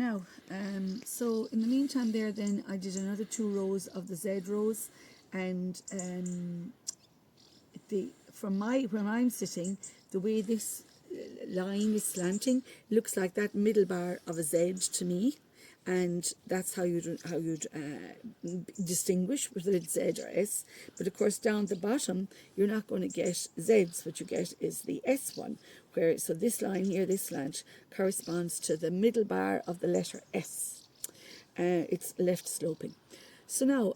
Now, so in the meantime there, then I did another 2 rows of the Z rows, and from where I'm sitting, the way this line is slanting looks like that middle bar of a Z to me, and that's how you'd distinguish whether it's Z or S. But of course down the bottom you're not going to get Z's. What you get is the S one, where so this line here, this slant, corresponds to the middle bar of the letter S. It's left sloping. So now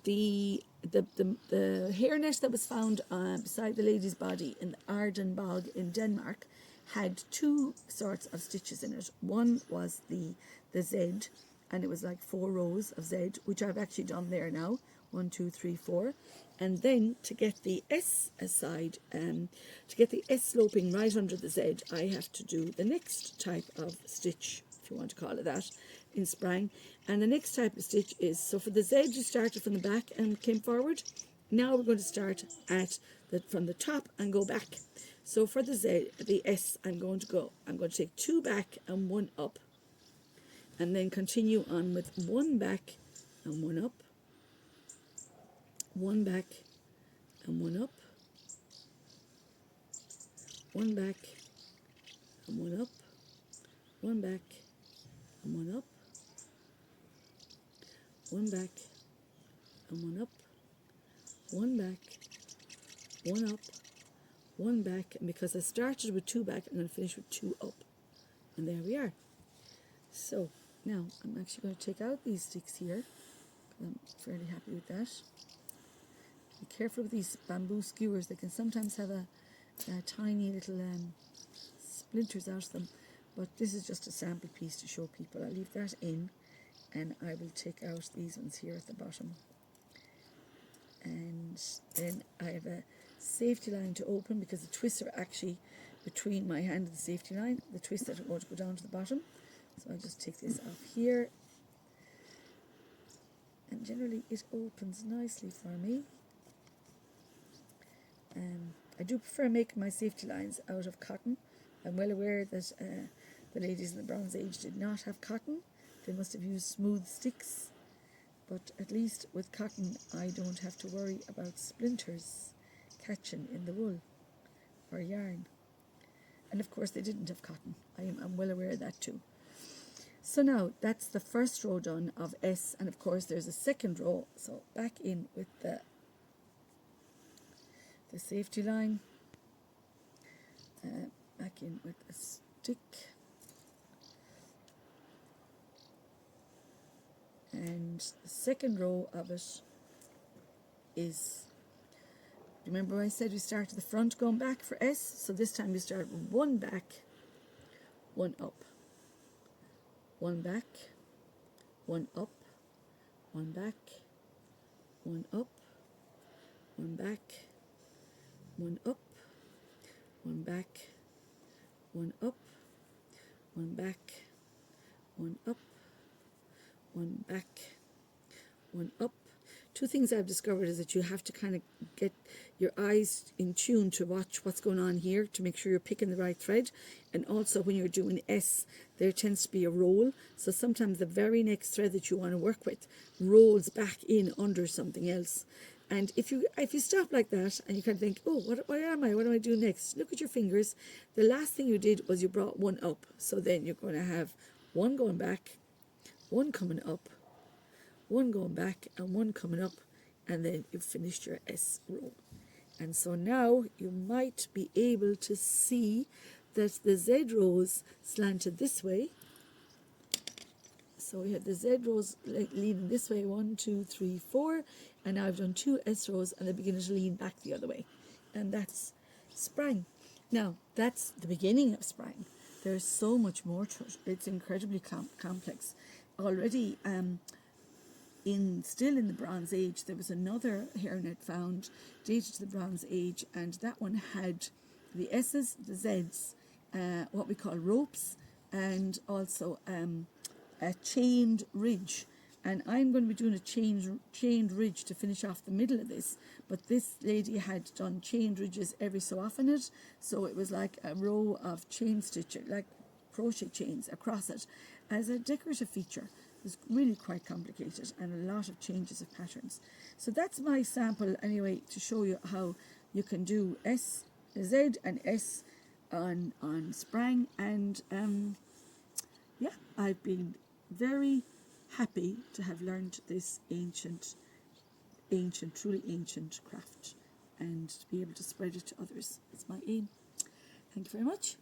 the hairnet that was found beside the lady's body in the Arden Bog in Denmark had 2 sorts of stitches in it. One was the Z, and it was like 4 rows of Z, which I've actually done there now. 1, 2, 3, 4. And then to get the S aside, to get the S sloping right under the Z, I have to do the next type of stitch, if you want to call it that, in Sprang. And the next type of stitch is, so for the Z you started from the back and came forward. Now we're going to start from the top and go back. So for the Z, the S, I'm going to take 2 back and 1 up, and then continue on with 1 back and 1 up, 1 back and 1 up, 1 back and 1 up, 1 back and 1 up, 1 back and 1 up, 1 back, 1 up, 1 back, and because I started with 2 back, I'm going to finish with 2 up, and there we are. So now I'm actually going to take out these sticks here. I'm fairly happy with that. Be careful with these bamboo skewers. They can sometimes have a tiny little splinters out of them, but this is just a sample piece to show people. I'll leave that in, and I will take out these ones here at the bottom. And then I have a safety line to open, because the twists are actually between my hand and the safety line, the twists that are going to go down to the bottom. So I'll just take this off here, and generally it opens nicely for me. I do prefer making my safety lines out of cotton. I'm well aware that the ladies in the Bronze Age did not have cotton. They must have used smooth sticks, but at least with cotton I don't have to worry about splinters catching in the wool or yarn. And of course they didn't have cotton. I'm well aware of that too. So now that's the first row done of S, and of course there's a second row. So back in with the safety line, back in with a stick, and the second row of it is, remember I said we start at the front going back for S, so this time we start with 1 back, 1 up, 1 back, 1 up, 1 back, 1 up, 1 back, 1 up, 1 back, 1 up, 1 back, 1 up, 1 back, 1 up. 2 things I've discovered is that you have to kind of get your eyes in tune to watch what's going on here to make sure you're picking the right thread. And also when you're doing S, there tends to be a roll, so sometimes the very next thread that you want to work with rolls back in under something else. And if you stop like that and you kind of think, oh, what am I doing next? Look at your fingers. The last thing you did was you brought 1 up. So then you're going to have 1 going back, 1 coming up, 1 going back, and 1 coming up, and then you've finished your S row. And so now you might be able to see that the Z rows slanted this way. So we have the Z rows leaning this way, 1, 2, 3, 4, and now I've done 2 S rows and they're beginning to lean back the other way. And that's Sprang. Now, that's the beginning of Sprang. There's so much more to it. It's incredibly complex. Already, still in the Bronze Age, there was another hairnet found dated to the Bronze Age, and that one had the S's, the Z's, what we call ropes, and also a chained ridge. And I'm going to be doing a chained ridge to finish off the middle of this, but this lady had done chained ridges every so often so it was like a row of chain stitch, like crochet chains across it as a decorative feature. It's really quite complicated and a lot of changes of patterns. So that's my sample anyway, to show you how you can do Z and S on Sprang. And yeah, I've been very happy to have learned this ancient, truly ancient craft, and to be able to spread it to others. It's my aim. Thank you very much.